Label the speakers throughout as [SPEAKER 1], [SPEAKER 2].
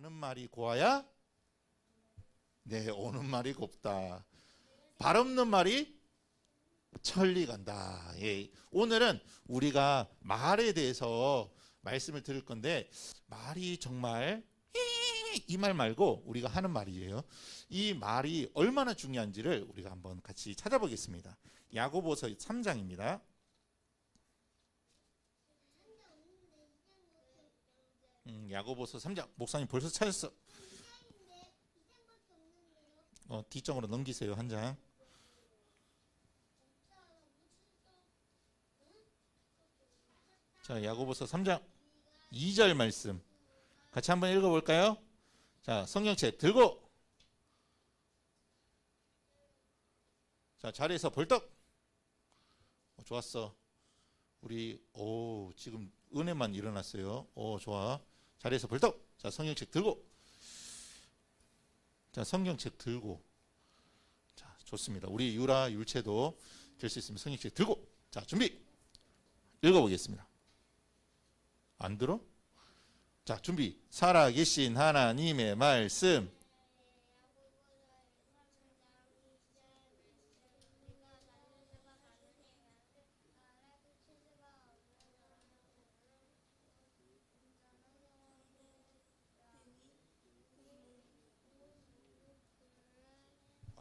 [SPEAKER 1] 가는 말이 고와야 네 오는 말이 곱다. 발 없는 말이 천리 간다. 예. 오늘은 우리가 말에 대해서 말씀을 드릴 건데 말이 정말 이 말 말고 우리가 하는 말이에요. 이 말이 얼마나 중요한지를 우리가 한번 같이 찾아보겠습니다. 야고보서 3장입니다. 야고보서 3장. 목사님 벌써 찾았어. 뒷장으로 넘기세요. 한 장. 자, 야고보서 3장 2절 말씀 같이 한번 읽어볼까요? 자, 성경책 들고 자, 자리에서 벌떡. 좋았어. 우리 지금 은혜만 일어났어요. 좋아. 자리에서 벌떡. 자, 성경책 들고. 자, 성경책 들고. 자, 좋습니다. 우리 유라 율채도 될 수 있으면 성경책 들고. 자, 준비. 읽어보겠습니다. 안 들어? 자, 준비. 살아계신 하나님의 말씀.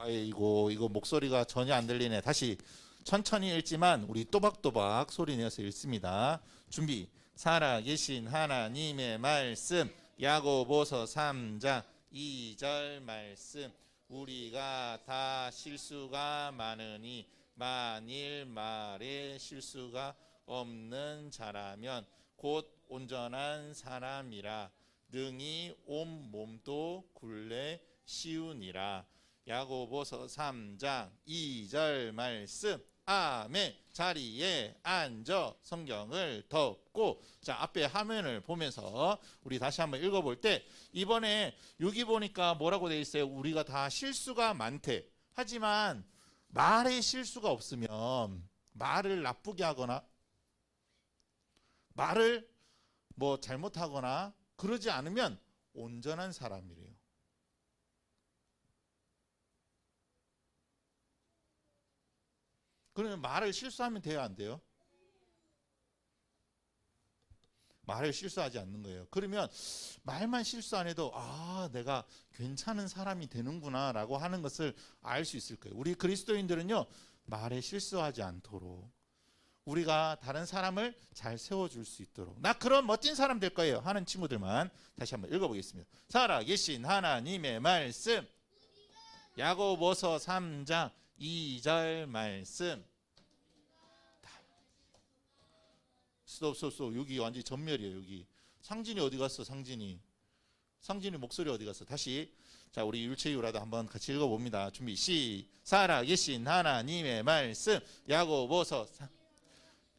[SPEAKER 1] 아이고, 이거 목소리가 전혀 안 들리네. 다시 천천히 읽지만 우리 또박또박 소리 내서 읽습니다. 준비. 살아계신 하나님의 말씀. 야고보서 3장 2절 말씀. 우리가 다 실수가 많으니 만일 말에 실수가 없는 자라면 곧 온전한 사람이라 능히 온 몸도 굴레 씌우니라. 야고보서 3장 2절 말씀. 아멘. 자리에 앉아 성경을 덮고. 자, 앞에 화면을 보면서 우리 다시 한번 읽어볼 때 이번에 여기 보니까 뭐라고 되어 있어요? 우리가 다 실수가 많대. 하지만 말에 실수가 없으면 말을 나쁘게 하거나 말을 뭐 잘못하거나 그러지 않으면 온전한 사람이래요. 그러면 말을 실수하면 돼요, 안 돼요? 말을 실수하지 않는 거예요. 그러면 말만 실수 안 해도 내가 괜찮은 사람이 되는구나 라고 하는 것을 알 수 있을 거예요. 우리 그리스도인들은요, 말에 실수하지 않도록 우리가 다른 사람을 잘 세워줄 수 있도록 나 그런 멋진 사람 될 거예요 하는 친구들만 다시 한번 읽어보겠습니다. 살아계신 하나님의 말씀. 야고보서 3장 2절 말씀. 스톱. 여기 완전히 전멸이에요. 여기 상진이 어디 갔어? 상진이 목소리 어디 갔어? 다시. 자, 우리 율체유라도 한번 같이 읽어봅니다. 준비. 살아계신 하나님의 말씀. 야고보서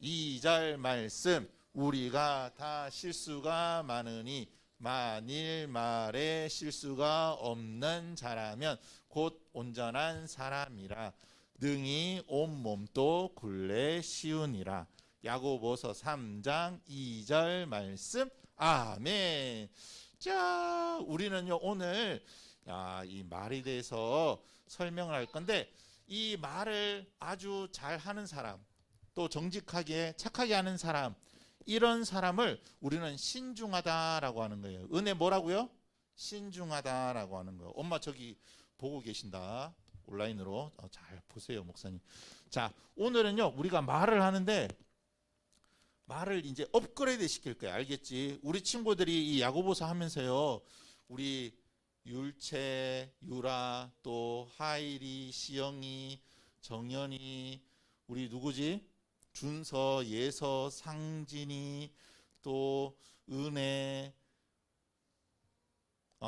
[SPEAKER 1] 2절 말씀. 우리가 다 실수가 많으니 만일 말에 실수가 없는 자라면 곧 온전한 사람이라 능히 온 몸도 굴레 씌우니라. 야고보서 3장 2절 말씀. 아멘. 자, 우리는요 오늘 이 말에 대해서 설명을 할 건데 이 말을 아주 잘하는 사람, 또 정직하게 착하게 하는 사람, 이런 사람을 우리는 신중하다라고 하는 거예요. 은혜 뭐라고요? 신중하다라고 하는 거예요. 엄마 저기 보고 계신다. 온라인으로 잘 보세요, 목사님. 자, 오늘은요 우리가 말을 하는데 말을 이제 업그레이드 시킬 거예요. 알겠지? 우리 친구들이 이 야고보서 하면서요, 우리 율채, 유라, 또 하일이, 시영이, 정연이, 우리 누구지? 준서, 예서, 상진이, 또 은혜,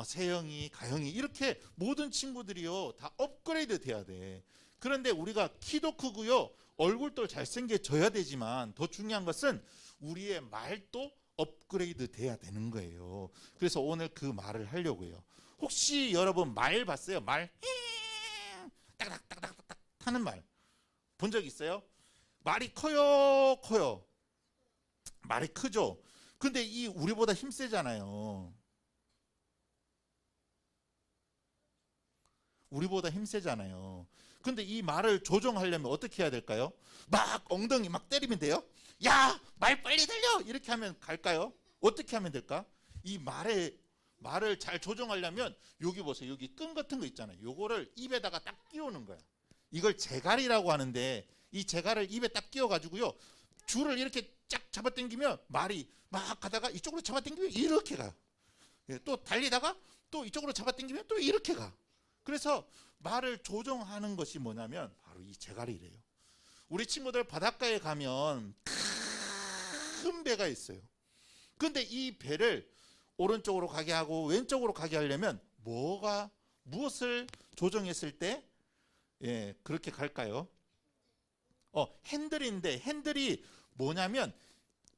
[SPEAKER 1] 세영이, 가영이, 이렇게 모든 친구들이요 다 업그레이드 돼야 돼. 그런데 우리가 키도 크고요 얼굴도 잘생겨져야 되지만 더 중요한 것은 우리의 말도 업그레이드 돼야 되는 거예요. 그래서 오늘 그 말을 하려고 해요. 혹시 여러분 말 봤어요? 말 딱딱딱딱딱 하는 말 본 적 있어요? 말이 커요. 말이 크죠. 근데 이 우리보다 힘세잖아요. 우리보다 힘세잖아요. 근데 이 말을 조정하려면 어떻게 해야 될까요? 막 엉덩이 막 때리면 돼요? 야, 말 빨리 달려! 이렇게 하면 갈까요? 어떻게 하면 될까? 이 말을 잘 조정하려면 여기 보세요. 여기 끈 같은 거 있잖아요. 요거를 입에다가 딱 끼우는 거야. 이걸 재갈이라고 하는데 이 재갈을 입에 딱 끼워 가지고요. 줄을 이렇게 쫙 잡아당기면 말이 막 가다가 이쪽으로 잡아당기면 이렇게 가요. 예, 또 달리다가 또 이쪽으로 잡아당기면 또 이렇게 가. 그래서 말을 조정하는 것이 뭐냐면 바로 이 재갈이래요. 우리 친구들 바닷가에 가면 큰 배가 있어요. 근데 이 배를 오른쪽으로 가게 하고 왼쪽으로 가게 하려면 무엇을 조정했을 때 그렇게 갈까요? 핸들인데 핸들이 뭐냐면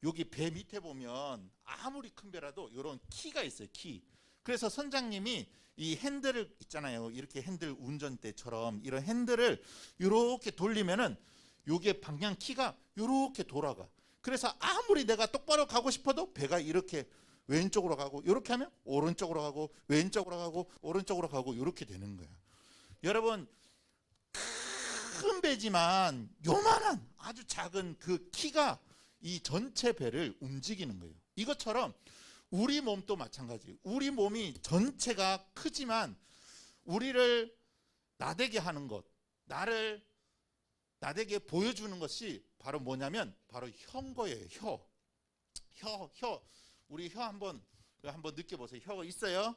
[SPEAKER 1] 여기 배 밑에 보면 아무리 큰 배라도 이런 키가 있어요. 키. 그래서 선장님이 이 핸들을 있잖아요. 이렇게 핸들 운전대처럼 이런 핸들을 이렇게 돌리면은 요게 방향 키가 이렇게 돌아가. 그래서 아무리 내가 똑바로 가고 싶어도 배가 이렇게 왼쪽으로 가고 이렇게 하면 오른쪽으로 가고 왼쪽으로 가고 오른쪽으로 가고 이렇게 되는 거야. 여러분 큰 배지만 요만한 아주 작은 그 키가 이 전체 배를 움직이는 거예요. 이것처럼 우리 몸도 마찬가지예요. 우리 몸이 전체가 크지만 우리를 나대게 하는 것, 나를 나대게 보여주는 것이 바로 뭐냐면 바로 혀인 거예요. 혀. 우리 혀 한번 느껴보세요. 혀가 있어요?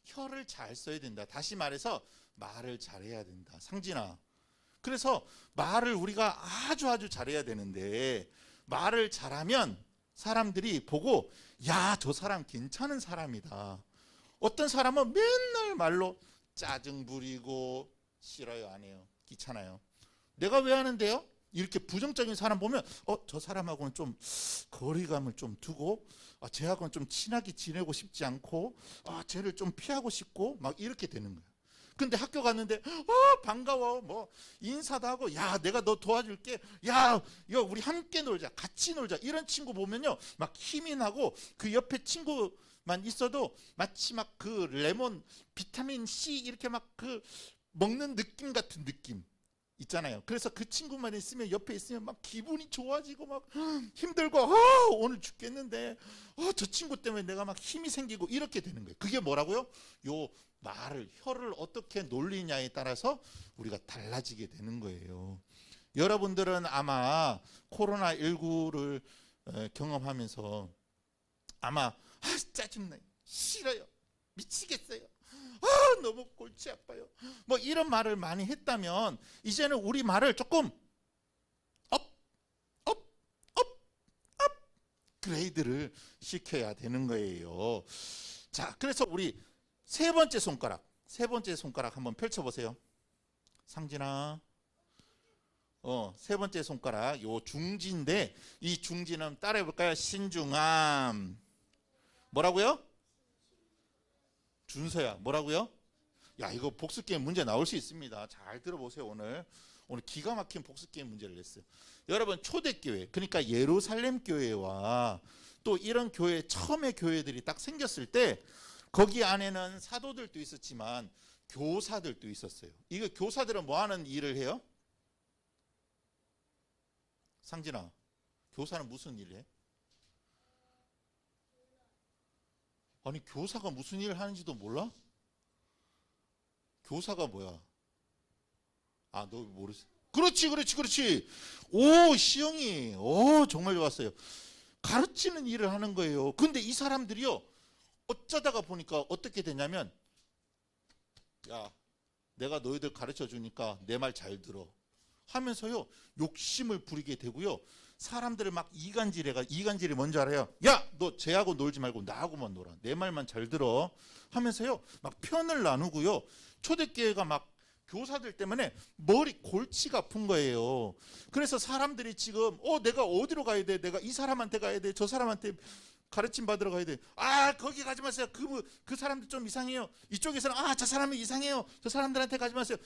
[SPEAKER 1] 혀를 잘 써야 된다. 다시 말해서 말을 잘해야 된다. 상진아. 그래서 말을 우리가 아주 잘해야 되는데 말을 잘하면 사람들이 보고 야, 저 사람 괜찮은 사람이다. 어떤 사람은 맨날 말로 짜증 부리고 싫어요, 안 해요, 귀찮아요. 내가 왜 하는데요? 이렇게 부정적인 사람 보면 저 사람하고는 좀 거리감을 좀 두고 쟤하고는 좀 친하게 지내고 싶지 않고 쟤를 좀 피하고 싶고 막 이렇게 되는 거예요. 근데 학교 갔는데 반가워 뭐 인사도 하고 야 내가 너 도와줄게 야 우리 함께 놀자 같이 놀자 이런 친구 보면요 막 힘이 나고 그 옆에 친구만 있어도 마치 막 그 레몬 비타민 C 이렇게 막 그 먹는 느낌 같은 느낌 있잖아요. 그래서 그 친구만 있으면 옆에 있으면 막 기분이 좋아지고 막 힘들고 오늘 죽겠는데 저 친구 때문에 내가 막 힘이 생기고 이렇게 되는 거예요. 그게 뭐라고요? 요 혀를 어떻게 놀리냐에 따라서 우리가 달라지게 되는 거예요. 여러분들은 아마 코로나19를 경험하면서 아마 짜증나요, 싫어요, 미치겠어요, 너무 골치 아파요 뭐 이런 말을 많이 했다면 이제는 우리 말을 조금 업그레이드를 시켜야 되는 거예요. 자, 그래서 우리 세 번째 손가락 한번 펼쳐보세요. 상진아, 세 번째 손가락 요 중지인데 이 중지는 따라해볼까요? 신중함. 뭐라고요? 준서야, 뭐라고요? 야, 이거 복습게임 문제 나올 수 있습니다. 잘 들어보세요. 오늘 기가 막힌 복습게임 문제를 냈어요. 여러분 초대교회, 그러니까 예루살렘 교회와 또 이런 교회, 처음에 교회들이 딱 생겼을 때 거기 안에는 사도들도 있었지만 교사들도 있었어요. 이거 교사들은 뭐 하는 일을 해요? 상진아, 교사는 무슨 일을 해? 아니, 교사가 무슨 일을 하는지도 몰라? 교사가 뭐야? 너 모르세요? 그렇지. 오, 시영이. 정말 좋았어요. 가르치는 일을 하는 거예요. 근데 이 사람들이요, 어쩌다가 보니까 어떻게 되냐면, 야, 내가 너희들 가르쳐 주니까 내 말 잘 들어 하면서요, 욕심을 부리게 되고요, 사람들을 막 이간질이 뭔지 알아요? 야, 너 쟤하고 놀지 말고 나하고만 놀아. 내 말만 잘 들어 하면서요, 막 편을 나누고요. 초대교회가 막 교사들 때문에 골치가 아픈 거예요. 그래서 사람들이 지금 내가 어디로 가야 돼? 내가 이 사람한테 가야 돼? 저 사람한테 가르침 받으러 가야 돼? 거기 가지 마세요. 그 사람들 좀 이상해요. 이쪽에서는 저 사람이 이상해요. 저 사람들한테 가지 마세요.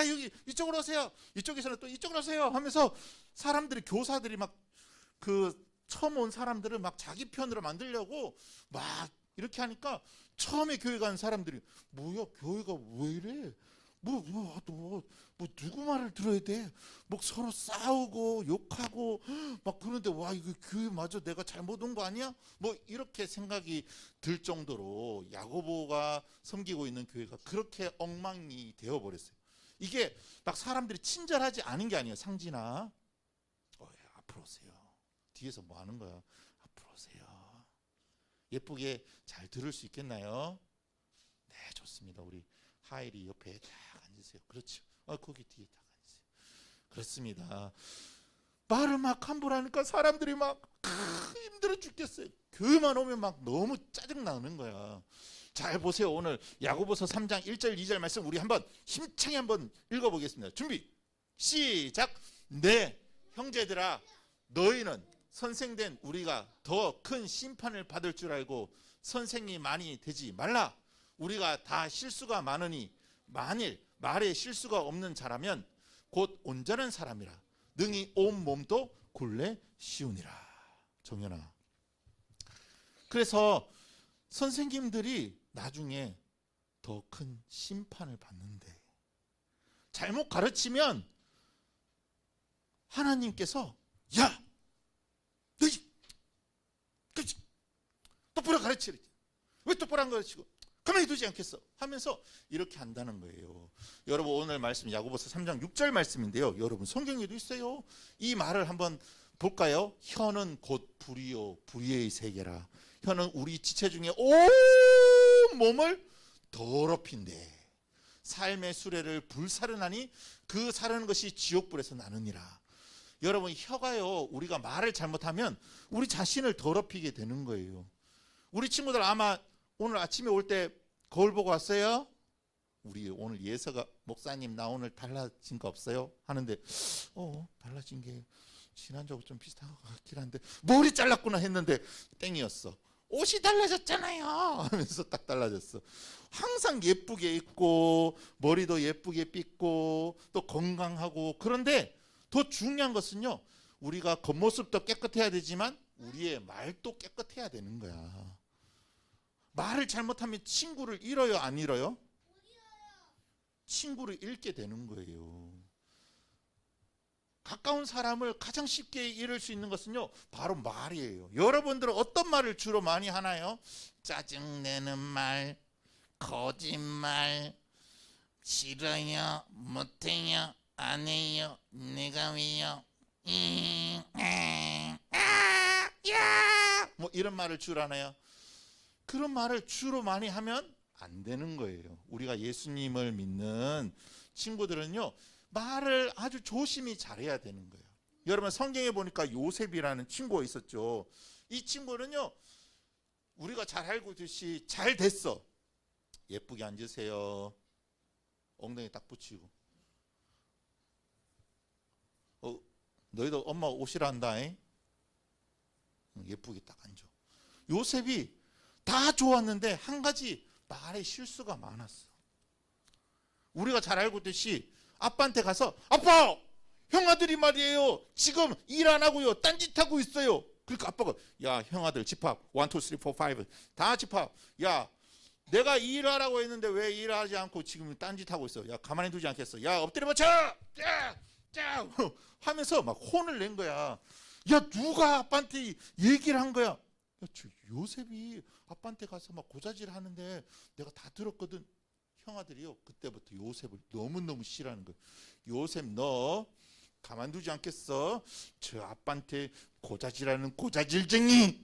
[SPEAKER 1] 여기 이쪽으로 오세요. 이쪽에서는 또 이쪽으로 오세요 하면서 교사들이 막 그 처음 온 사람들을 막 자기 편으로 만들려고 막 이렇게 하니까 처음에 교회 가는 사람들이 뭐야 교회가 왜 이래? 뭐 누구 말을 들어야 돼? 뭐 서로 싸우고 욕하고 막 그런데 와 이거 교회 맞아 내가 잘못 온 거 아니야? 뭐 이렇게 생각이 들 정도로 야고보가 섬기고 있는 교회가 그렇게 엉망이 되어 버렸어요. 이게 막 사람들이 친절하지 않은 게 아니에요. 상진아, 앞으로 오세요. 뒤에서 뭐 하는 거야? 앞으로 오세요. 예쁘게 잘 들을 수 있겠나요? 네, 좋습니다. 우리 하일이 옆에 딱 앉으세요. 그렇죠. 거기 뒤에 딱 앉으세요. 그렇습니다. 말을 막 함부로 하니까 사람들이 막 힘들어 죽겠어요. 교회만 오면 막 너무 짜증나는 거야. 잘 보세요. 오늘 야고보서 3장 1절 2절 말씀 우리 한번 힘차게 한번 읽어보겠습니다. 준비 시작. 네 형제들아 너희는 선생된 우리가 더 큰 심판을 받을 줄 알고 선생이 많이 되지 말라. 우리가 다 실수가 많으니 만일 말에 실수가 없는 자라면 곧 온전한 사람이라 능히 온 몸도 굴레 씌우니라. 정연아, 그래서 선생님들이 나중에 더 큰 심판을 받는데 잘못 가르치면 하나님께서 야 너희 똑바로 가르치래. 왜 똑바로 안 가르치고 가만히 두지 않겠어 하면서 이렇게 한다는 거예요. 여러분 오늘 말씀 야고보서 3장 6절 말씀인데요. 여러분 성경에도 있어요. 이 말을 한번 볼까요? 혀는 곧 불이요 불의의 세계라. 혀는 우리 지체 중에 온 몸을 더럽힌대. 삶의 수레를 불사르나니 그 사르는 것이 지옥불에서 나느니라. 여러분 혀가요 우리가 말을 잘못하면 우리 자신을 더럽히게 되는 거예요. 우리 친구들 아마 오늘 아침에 올 때 거울 보고 왔어요? 우리 오늘 예서가 목사님 나 오늘 달라진 거 없어요? 하는데 달라진 게 지난주하고 좀 비슷한 것 같긴 한데 머리 잘랐구나 했는데 땡이었어. 옷이 달라졌잖아요 하면서 딱 달라졌어. 항상 예쁘게 입고 머리도 예쁘게 빗고 또 건강하고. 그런데 더 중요한 것은요 우리가 겉모습도 깨끗해야 되지만 우리의 말도 깨끗해야 되는 거야. 말을 잘못하면 친구를 잃어요 안 잃어요? 친구를 잃게 되는 거예요. 가까운 사람을 가장 쉽게 잃을 수 있는 것은요 바로 말이에요. 여러분들은 어떤 말을 주로 많이 하나요? 짜증내는 말, 거짓말, 싫어요, 못해요, 안 해요, 내가 왜요, 뭐 이런 말을 주로 하나요? 그런 말을 주로 많이 하면 안 되는 거예요. 우리가 예수님을 믿는 친구들은요 말을 아주 조심히 잘해야 되는 거예요. 여러분 성경에 보니까 요셉이라는 친구가 있었죠. 이 친구는요 우리가 잘 알고 있듯이 잘 됐어. 예쁘게 앉으세요. 엉덩이 딱 붙이고 너희도 엄마 오시라 한다. 예쁘게 딱 앉아. 요셉이 다 좋았는데 한 가지 말에 실수가 많았어. 우리가 잘 알고 있듯이 아빠한테 가서 아빠 형아들이 말이에요 지금 일 안 하고요 딴짓하고 있어요. 그러니까 아빠가 야 형아들 집합 1, 2, 3, 4, 5 다 집합. 야 내가 일하라고 했는데 왜 일하지 않고 지금 딴짓하고 있어. 야 가만히 두지 않겠어. 야 엎드려 맞춰 짜 하면서 막 혼을 낸 거야. 야 누가 아빠한테 얘기를 한 거야. 야, 저 요셉이 아빠한테 가서 막 고자질 하는데 내가 다 들었거든. 형아들이요 그때부터 요셉을 너무너무 싫어하는 거예요. 요셉 너 가만두지 않겠어. 저 아빠한테 고자질하는 고자질쟁이.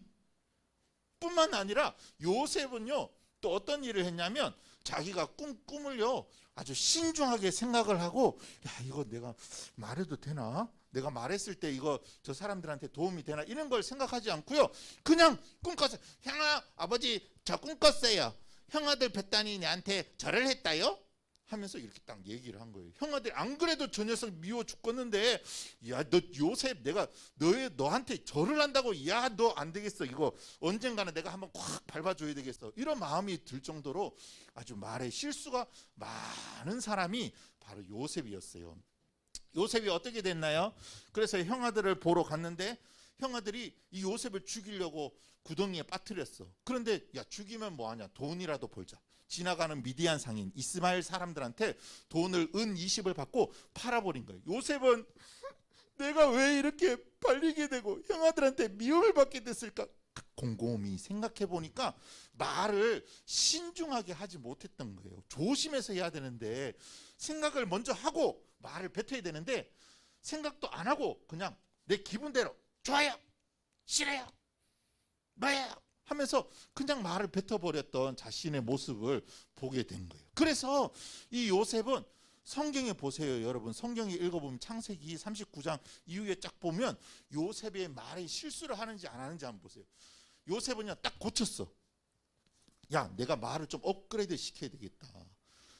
[SPEAKER 1] 뿐만 아니라 요셉은요 또 어떤 일을 했냐면 자기가 꿈을요 아주 신중하게 생각을 하고 야 이거 내가 말해도 되나? 내가 말했을 때 이거 저 사람들한테 도움이 되나? 이런 걸 생각하지 않고요 그냥 꿈 꿨어요. 형아 아버지 저 꿈 꿨어요. 형아들 뵀더니 내한테 절을 했다요? 하면서 이렇게 딱 얘기를 한 거예요. 형아들 안 그래도 저 녀석 미워 죽겠는데 야 너 요셉 내가 너한테 절을 한다고 야 너 안 되겠어. 이거 언젠가는 내가 한번 콱 밟아줘야 되겠어. 이런 마음이 들 정도로 아주 말에 실수가 많은 사람이 바로 요셉이었어요. 요셉이 어떻게 됐나요? 그래서 형아들을 보러 갔는데 형아들이 이 요셉을 죽이려고 구덩이에 빠뜨렸어. 그런데 야, 죽이면 뭐하냐, 돈이라도 벌자. 지나가는 미디안 상인 이스마엘 사람들한테 돈을 은 20을 받고 팔아버린 거예요. 요셉은 내가 왜 이렇게 팔리게 되고 형아들한테 미움을 받게 됐을까 곰곰이 생각해 보니까 말을 신중하게 하지 못했던 거예요. 조심해서 해야 되는데, 생각을 먼저 하고 말을 뱉어야 되는데 생각도 안 하고 그냥 내 기분대로 좋아요, 싫어요, 뭐예요 하면서 그냥 말을 뱉어버렸던 자신의 모습을 보게 된 거예요. 그래서 이 요셉은, 성경에 보세요 여러분, 성경에 읽어보면 창세기 39장 이후에 쫙 보면 요셉의 말에 실수를 하는지 안 하는지 한번 보세요. 요셉은요 딱 고쳤어. 야, 내가 말을 좀 업그레이드 시켜야 되겠다.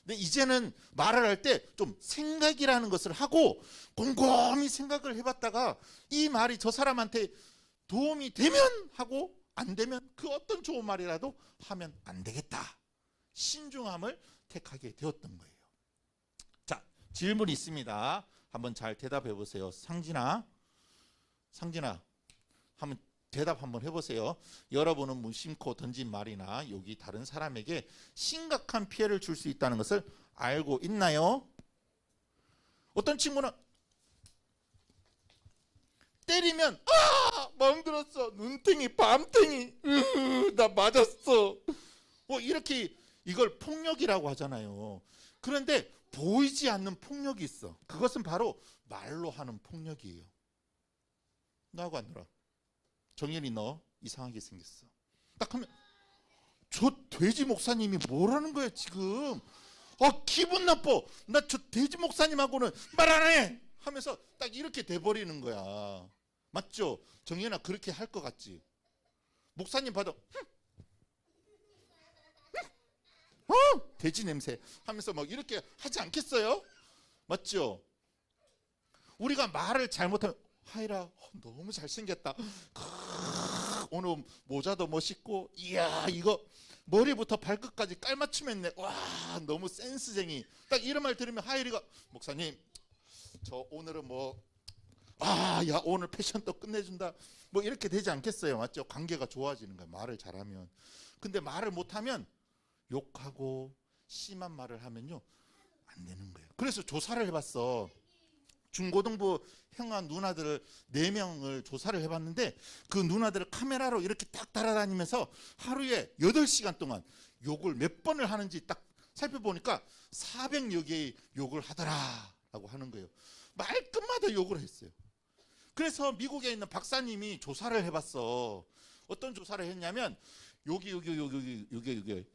[SPEAKER 1] 근데 이제는 말을 할 때 좀 생각이라는 것을 하고 곰곰이 생각을 해봤다가 이 말이 저 사람한테 도움이 되면 하고 안 되면 그 어떤 좋은 말이라도 하면 안 되겠다. 신중함을 택하게 되었던 거예요. 자, 질문이 있습니다. 한번 잘 대답해 보세요. 상진아 한번 대답 한번 해보세요. 여러분은 무심코 던진 말이나 욕이 다른 사람에게 심각한 피해를 줄 수 있다는 것을 알고 있나요? 어떤 친구는 때리면 멍들었어, 눈탱이, 밤탱이, 나 맞았어, 이렇게 이걸 폭력이라고 하잖아요. 그런데 보이지 않는 폭력이 있어. 그것은 바로 말로 하는 폭력이에요. 나하고 안 놀아. 정연이 너 이상하게 생겼어. 딱 하면 저 돼지 목사님이 뭐라는 거야 지금. 기분 나빠. 나 저 돼지 목사님하고는 말 안 해 하면서 딱 이렇게 돼버리는 거야. 맞죠? 정연아 그렇게 할 것 같지? 목사님 봐도 돼지 냄새 하면서 막 이렇게 하지 않겠어요? 맞죠? 우리가 말을 잘못하면 하이라 너무 잘생겼다, 오늘 모자도 멋있고, 이야 이거 머리부터 발끝까지 깔맞춤했네, 와 너무 센스쟁이, 딱 이런 말 들으면 하이리가 목사님 저 오늘은 야 오늘 패션도 끝내준다, 이렇게 되지 않겠어요? 맞죠? 관계가 좋아지는 거예요, 말을 잘하면. 근데 말을 못하면 욕하고 심한 말을 하면요 안 되는 거예요. 그래서 조사를 해봤어. 중고등부 형아 누나들 4명을 조사를 해봤는데 그 누나들을 카메라로 이렇게 딱 따라다니면서 하루에 8시간 동안 욕을 몇 번을 하는지 딱 살펴보니까 400여 개의 욕을 하더라라고 하는 거예요. 말끝마다 욕을 했어요. 그래서 미국에 있는 박사님이 조사를 해봤어. 어떤 조사를 했냐면 여기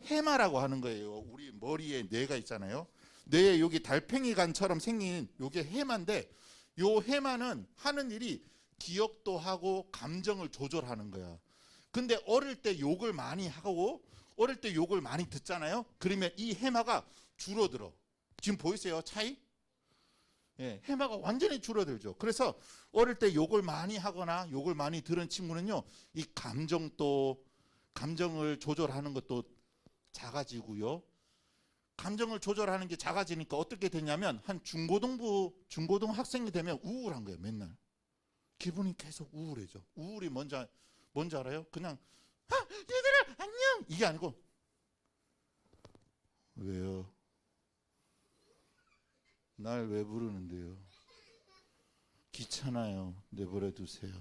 [SPEAKER 1] 해마라고 하는 거예요. 우리 머리에 뇌가 있잖아요. 뇌에 여기 달팽이 관처럼 생긴 요게 해마인데, 요 해마는 하는 일이 기억도 하고 감정을 조절하는 거야. 근데 어릴 때 욕을 많이 하고 어릴 때 욕을 많이 듣잖아요. 그러면 이 해마가 줄어들어. 지금 보이세요 차이? 예, 해마가 완전히 줄어들죠. 그래서 어릴 때 욕을 많이 하거나 욕을 많이 들은 친구는요 이 감정을 조절하는 것도 작아지고요. 감정을 조절하는 게 작아지니까 어떻게 되냐면 한 중고등 학생이 되면 우울한 거예요. 맨날 기분이 계속 우울해져. 우울이 뭔지 알아요? 그냥 얘들아 안녕 이게 아니고 왜요? 날 왜 부르는데요? 귀찮아요. 내버려 두세요.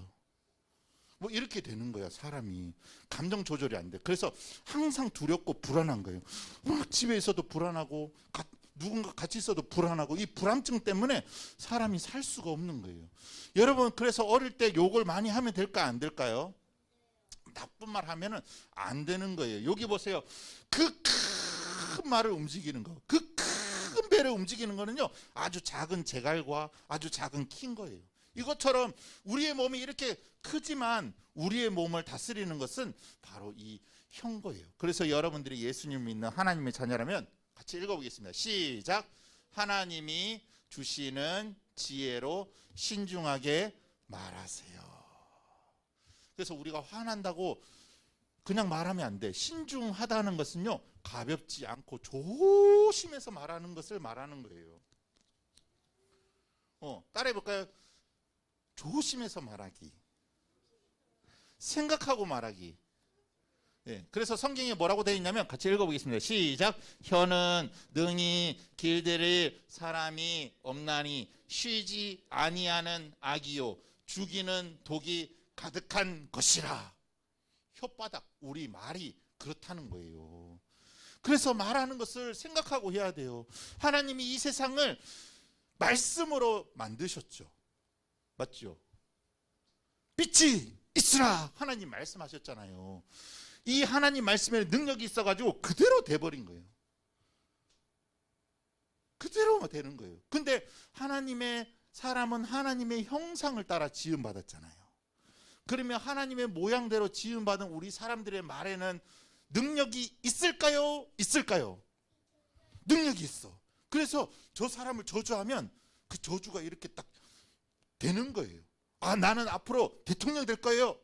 [SPEAKER 1] 이렇게 되는 거야. 사람이 감정 조절이 안 돼. 그래서 항상 두렵고 불안한 거예요. 막 집에 있어도 불안하고 누군가 같이 있어도 불안하고, 이 불안증 때문에 사람이 살 수가 없는 거예요. 여러분 그래서 어릴 때 욕을 많이 하면 될까 안 될까요? 나쁜 말 하면은 안 되는 거예요. 여기 보세요. 그 큰 말을 움직이는 거, 그 큰 배를 움직이는 거는요 아주 작은 재갈과 아주 작은 키인 거예요. 이것처럼 우리의 몸이 이렇게 크지만 우리의 몸을 다스리는 것은 바로 이 혀인 거예요. 그래서 여러분들이 예수님 믿는 하나님의 자녀라면 같이 읽어보겠습니다. 시작. 하나님이 주시는 지혜로 신중하게 말하세요. 그래서 우리가 화난다고 그냥 말하면 안 돼. 신중하다는 것은요 가볍지 않고 조심해서 말하는 것을 말하는 거예요. 따라해 볼까요? 조심해서 말하기. 생각하고 말하기. 예, 그래서 성경에 뭐라고 되어 있냐면 같이 읽어보겠습니다. 시작. 혀는 능히 길들일 사람이 없나니 쉬지 아니하는 악이요 죽이는 독이 가득한 것이라. 혓바닥, 우리 말이 그렇다는 거예요. 그래서 말하는 것을 생각하고 해야 돼요. 하나님이 이 세상을 말씀으로 만드셨죠. 맞죠? 빛이 있으라 하나님 말씀하셨잖아요. 이 하나님 말씀에 능력이 있어가지고 그대로 돼버린 거예요. 그대로 되는 거예요. 근데 하나님의 사람은 하나님의 형상을 따라 지음받았잖아요. 그러면 하나님의 모양대로 지음받은 우리 사람들의 말에는 능력이 있을까요? 있을까요? 능력이 있어. 그래서 저 사람을 저주하면 그 저주가 이렇게 딱 되는 거예요. 아, 나는 앞으로 대통령 될 거예요.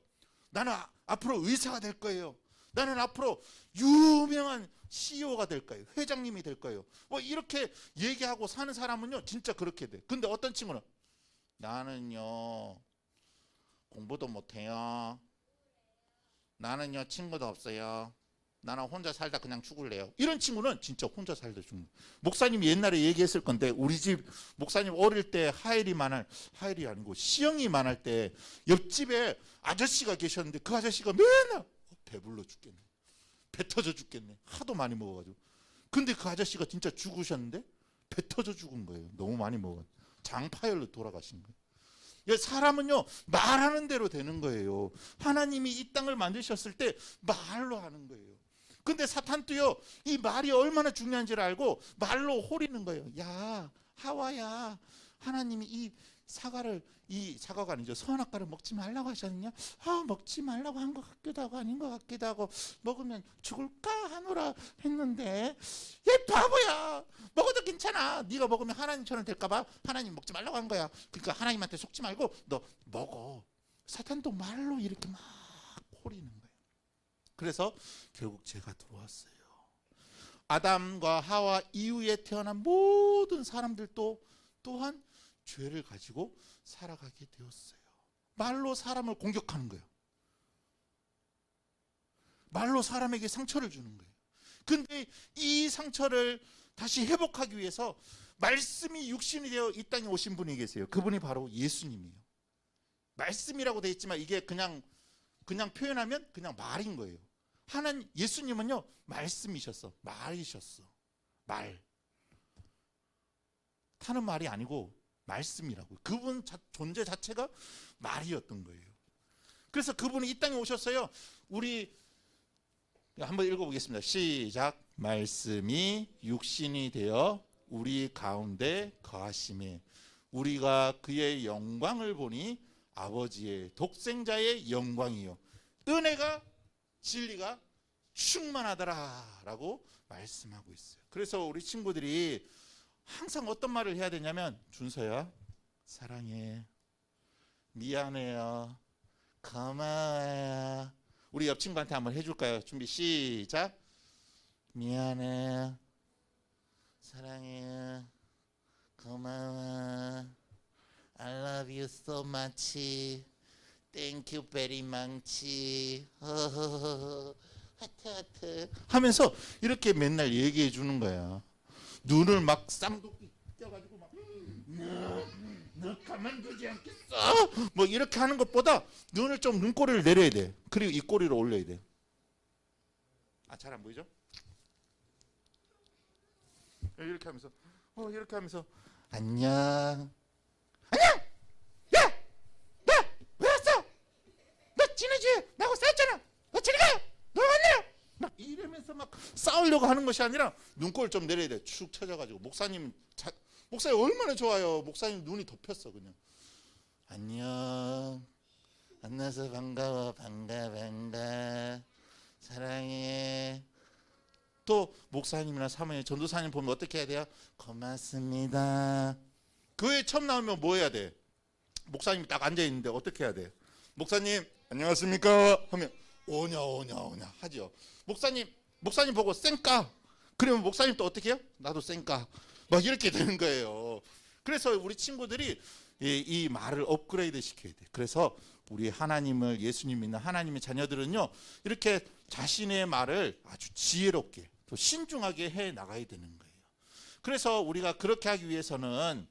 [SPEAKER 1] 나는 앞으로 의사가 될 거예요. 나는 앞으로 유명한 CEO가 될 거예요. 회장님이 될 거예요. 뭐 이렇게 얘기하고 사는 사람은요 진짜 그렇게 돼. 근데 어떤 친구는 나는요 공부도 못해요. 나는요 친구도 없어요. 나는 혼자 살다 그냥 죽을래요. 이런 친구는 진짜 혼자 살다 죽는. 목사님이 옛날에 얘기했을 건데 우리 집 목사님 어릴 때 하엘이 아니고 시영이 만날 때 옆집에 아저씨가 계셨는데 그 아저씨가 맨날 배불러 죽겠네. 배 터져 죽겠네. 하도 많이 먹어가지고. 근데 그 아저씨가 진짜 죽으셨는데 배 터져 죽은 거예요. 너무 많이 먹어. 장파열로 돌아가신 거예요. 사람은요 말하는 대로 되는 거예요. 하나님이 이 땅을 만드셨을 때 말로 하는 거예요. 근데 사탄도요 이 말이 얼마나 중요한지를 알고 말로 호리는 거예요. 야 하와야, 하나님이 이 사과가 아니죠, 선악과를 먹지 말라고 하셨느냐? 아, 먹지 말라고 한 것 같기도 하고 아닌 것 같기도 하고 먹으면 죽을까 하노라 했는데 얘 바보야, 먹어도 괜찮아. 네가 먹으면 하나님처럼 될까 봐 하나님 먹지 말라고 한 거야. 그러니까 하나님한테 속지 말고 너 먹어. 사탄도 말로 이렇게 막 호리는 거예요. 그래서 결국 죄가 들어왔어요. 아담과 하와 이후에 태어난 모든 사람들도 또한 죄를 가지고 살아가게 되었어요. 말로 사람을 공격하는 거예요. 말로 사람에게 상처를 주는 거예요. 근데 이 상처를 다시 회복하기 위해서 말씀이 육신이 되어 이 땅에 오신 분이 계세요. 그분이 바로 예수님이에요. 말씀이라고 되어 있지만 이게 그냥 표현하면 그냥 말인 거예요. 하나님 예수님은요 말씀이셨어. 말이셨어. 말. 타는 말이 아니고 말씀이라고. 그분 존재 자체가 말이었던 거예요. 그래서 그분이 이 땅에 오셨어요. 우리 한번 읽어보겠습니다. 시작. 말씀이 육신이 되어 우리 가운데 거하심에 우리가 그의 영광을 보니 아버지의 독생자의 영광이요 은혜가 진리가 충만하더라 라고 말씀하고 있어요. 그래서 우리 친구들이 항상 어떤 말을 해야 되냐면 준서야 사랑해, 미안해요, 고마워요. 우리 옆 친구한테 한번 해줄까요? 준비 시작. 미안해, 사랑해, 고마워, I love you so much, thank you very much, 하트 하트 하면서 이렇게 맨날 얘기해 주는 거야. 눈을 막 쌍독이 껴가지고 막 너 가만두지 않겠어 뭐 이렇게 하는 것보다 눈을 좀 눈꼬리를 내려야 돼. 그리고 입꼬리를 올려야 돼. 아, 잘 안 보이죠? 이렇게 하면서 안녕. 야! 너 왜 왔어? 너 지난주에 나하고 싸웠잖아. 너 저리 가! 너 왔냐? 막 이러면서 막 싸우려고 하는 것이 아니라 눈꼬리를 좀 내려야 돼. 축 처져가지고. 목사님 얼마나 좋아요. 목사님 눈이 덮였어 그냥. 안녕. 만나서 반가워. 반가. 사랑해. 또 목사님이나 사모님, 전도사님 보면 어떻게 해야 돼요? 고맙습니다. 교회 처음 나오면 뭐 해야 돼? 목사님이 딱 앉아있는데 어떻게 해야 돼? 목사님 안녕하십니까? 하면 오냐 하죠. 목사님 보고 쌩까. 그러면 목사님 또 어떻게 해요? 나도 쌩까. 막 이렇게 되는 거예요. 그래서 우리 친구들이 이 말을 업그레이드 시켜야 돼. 그래서 우리 하나님을 예수님 믿는 하나님의 자녀들은요, 이렇게 자신의 말을 아주 지혜롭게 또 신중하게 해 나가야 되는 거예요. 그래서 우리가 그렇게 하기 위해서는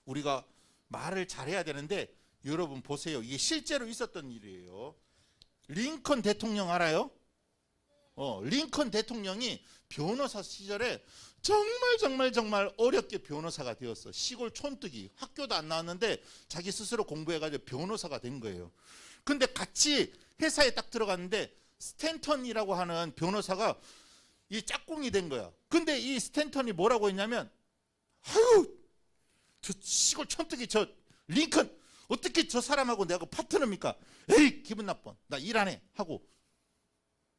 [SPEAKER 1] 우리가 말을 잘해야 되는데, 여러분 보세요. 이게 실제로 있었던 일이에요. 링컨 대통령 알아요? 링컨 대통령이 변호사 시절에 정말 어렵게 변호사가 되었어. 시골 촌뜨기, 학교도 안 나왔는데 자기 스스로 공부해가지고 변호사가 된 거예요. 근데 같이 회사에 딱 들어갔는데 스탠턴이라고 하는 변호사가 이 짝꿍이 된 거야. 근데 이 스탠턴이 뭐라고 했냐면, 아유, 저 시골 촌뜨기 저 링컨 어떻게 저 사람하고 내가 파트너입니까? 에이, 기분 나빠, 나 일 안 해 하고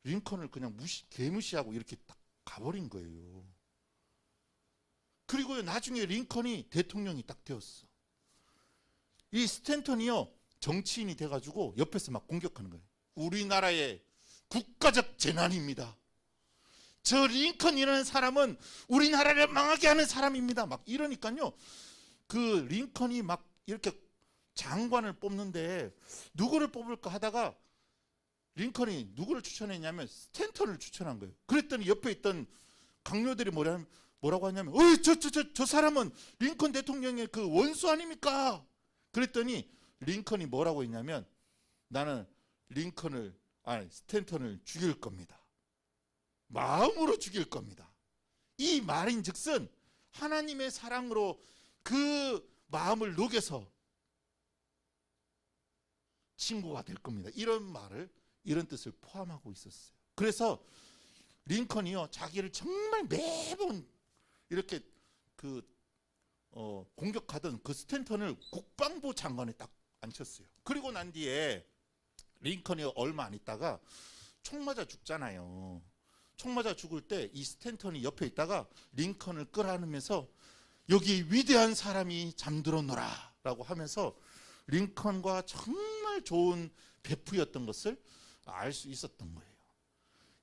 [SPEAKER 1] 링컨을 그냥 개무시하고 이렇게 딱 가버린 거예요. 그리고 나중에 링컨이 대통령이 딱 되었어. 이 스탠턴이요, 정치인이 돼가지고 옆에서 막 공격하는 거예요. 우리나라의 국가적 재난입니다. 저 링컨이라는 사람은 우리나라를 망하게 하는 사람입니다. 막 이러니까요, 그 링컨이 막 이렇게 장관을 뽑는데 누구를 뽑을까 하다가 링컨이 누구를 추천했냐면 스탠턴을 추천한 거예요. 그랬더니 옆에 있던 강요들이 뭐라고 하냐면, 저 사람은 린컨 대통령의 그 원수 아닙니까? 그랬더니 링컨이 뭐라고 했냐면, 나는 스탠턴을 죽일 겁니다. 마음으로 죽일 겁니다. 이 말인즉슨 하나님의 사랑으로 그 마음을 녹여서 친구가 될 겁니다. 이런 뜻을 포함하고 있었어요. 그래서 링컨이요, 자기를 정말 매번 이렇게 공격하던 그 스탠턴을 국방부 장관에 딱 앉혔어요. 그리고 난 뒤에 링컨이 얼마 안 있다가 총 맞아 죽잖아요. 총 맞아 죽을 때 이 스탠턴이 옆에 있다가 링컨을 끌어안으면서 여기 위대한 사람이 잠들었노라 라고 하면서 링컨과 정말 좋은 베프였던 것을 알 수 있었던 거예요.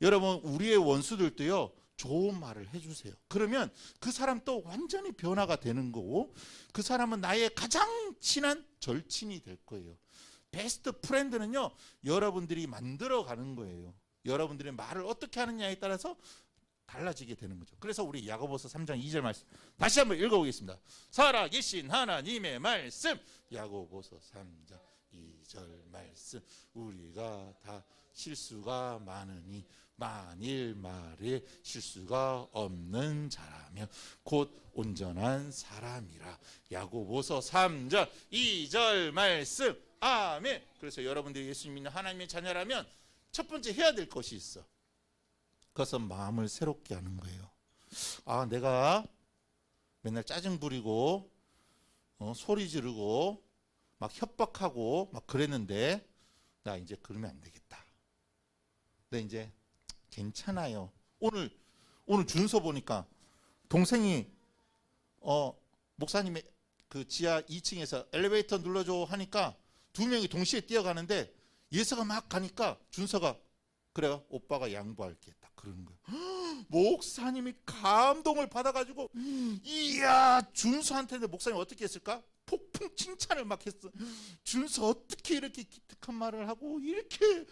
[SPEAKER 1] 여러분, 우리의 원수들도요, 좋은 말을 해주세요. 그러면 그 사람 또 완전히 변화가 되는 거고, 그 사람은 나의 가장 친한 절친이 될 거예요. 베스트 프렌드는요, 여러분들이 만들어 가는 거예요. 여러분들의 말을 어떻게 하느냐에 따라서 달라지게 되는 거죠. 그래서 우리 야고보서 3장 2절 말씀 다시 한번 읽어보겠습니다. 살아계신 하나님의 말씀, 야고보서 3장 2절 말씀. 우리가 다 실수가 많으니 만일 말에 실수가 없는 자라면 곧 온전한 사람이라. 야고보서 3장 2절 말씀. 아멘. 그래서 여러분들이 예수님 믿는 하나님의 자녀라면 첫 번째 해야 될 것이 있어. 그것은 마음을 새롭게 하는 거예요. 내가 맨날 짜증 부리고 소리 지르고 막 협박하고 막 그랬는데 나 이제 그러면 안 되겠다. 네, 이제 괜찮아요. 오늘 준서 보니까 동생이 목사님의 그 지하 2층에서 엘리베이터 눌러줘 하니까 두 명이 동시에 뛰어가는데 예서가 막 가니까 준서가, 그래요, 오빠가 양보할게, 딱 그러는 거예요. 목사님이 감동을 받아가지고, 이야, 준서한테는 목사님 어떻게 했을까? 폭풍 칭찬을 막 했어. 준서 어떻게 이렇게 기특한 말을 하고 이렇게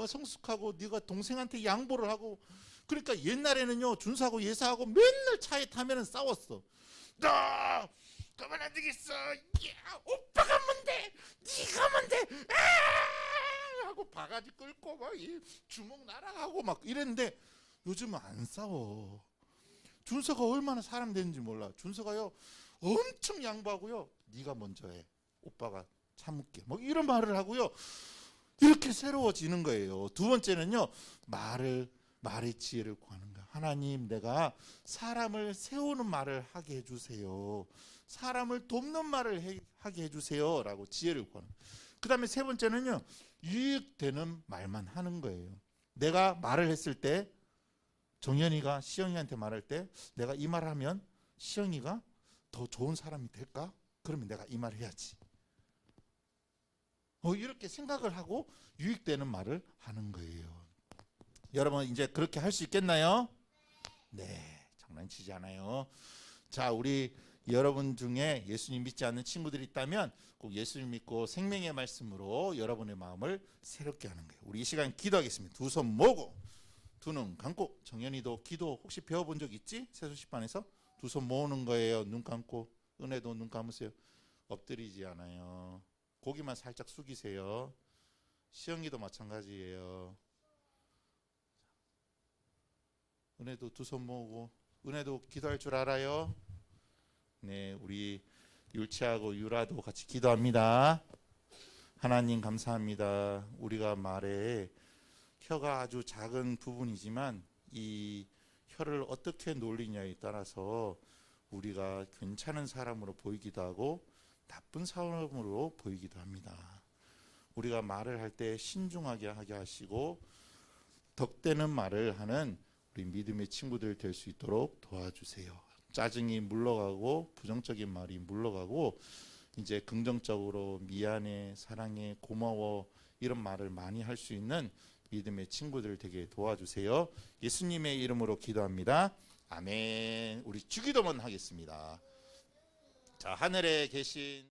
[SPEAKER 1] 성숙하고, 네가 동생한테 양보를 하고. 그러니까 옛날에는요, 준서하고 예서하고 맨날 차에 타면은 싸웠어. 너 가만 안 되겠어. 야, 오빠가 뭔데? 네가 뭔데? 하고 바가지 끌고 막 주먹 날아가고 막 이랬는데 요즘은 안 싸워. 준서가 얼마나 사람 되는지 몰라. 준서가요, 엄청 양보하고요, 네가 먼저 해, 오빠가 참을게, 뭐 이런 말을 하고요. 이렇게 새로워지는 거예요. 두 번째는요, 말의 지혜를 구하는 거야. 하나님, 내가 사람을 세우는 말을 하게 해주세요. 사람을 돕는 말을 하게 해주세요 라고 지혜를 구하는 거예요. 그 다음에 세 번째는요, 유익되는 말만 하는 거예요. 내가 말을 했을 때, 정연이가 시영이한테 말할 때, 내가 이 말을 하면 시영이가 더 좋은 사람이 될까? 그러면 내가 이 말을 해야지. 이렇게 생각을 하고 유익되는 말을 하는 거예요. 여러분, 이제 그렇게 할 수 있겠나요? 네, 장난치지 않아요. 자, 우리 여러분 중에 예수님 믿지 않는 친구들이 있다면 꼭 예수님 믿고 생명의 말씀으로 여러분의 마음을 새롭게 하는 거예요. 우리 이 시간 기도하겠습니다. 두 손 모으고 두 눈 감고. 정연이도 기도 혹시 배워본 적 있지? 세수식반에서 두 손 모으는 거예요. 눈 감고. 은혜도 눈 감으세요. 엎드리지 않아요. 고기만 살짝 숙이세요. 시영이도 마찬가지예요. 은혜도 두 손 모으고. 은혜도 기도할 줄 알아요? 네, 우리 율치하고 유라도 같이 기도합니다. 하나님 감사합니다. 우리가 말에 혀가 아주 작은 부분이지만 이 혀를 어떻게 놀리냐에 따라서 우리가 괜찮은 사람으로 보이기도 하고 나쁜 사람으로 보이기도 합니다. 우리가 말을 할 때 신중하게 하게 하시고 덕되는 말을 하는 우리 믿음의 친구들 될 수 있도록 도와주세요. 짜증이 물러가고 부정적인 말이 물러가고 이제 긍정적으로 미안해, 사랑해, 고마워 이런 말을 많이 할 수 있는 믿음의 친구들 되게 도와주세요. 예수님의 이름으로 기도합니다. 아멘. 우리 주기도문 하겠습니다. 자, 하늘에 계신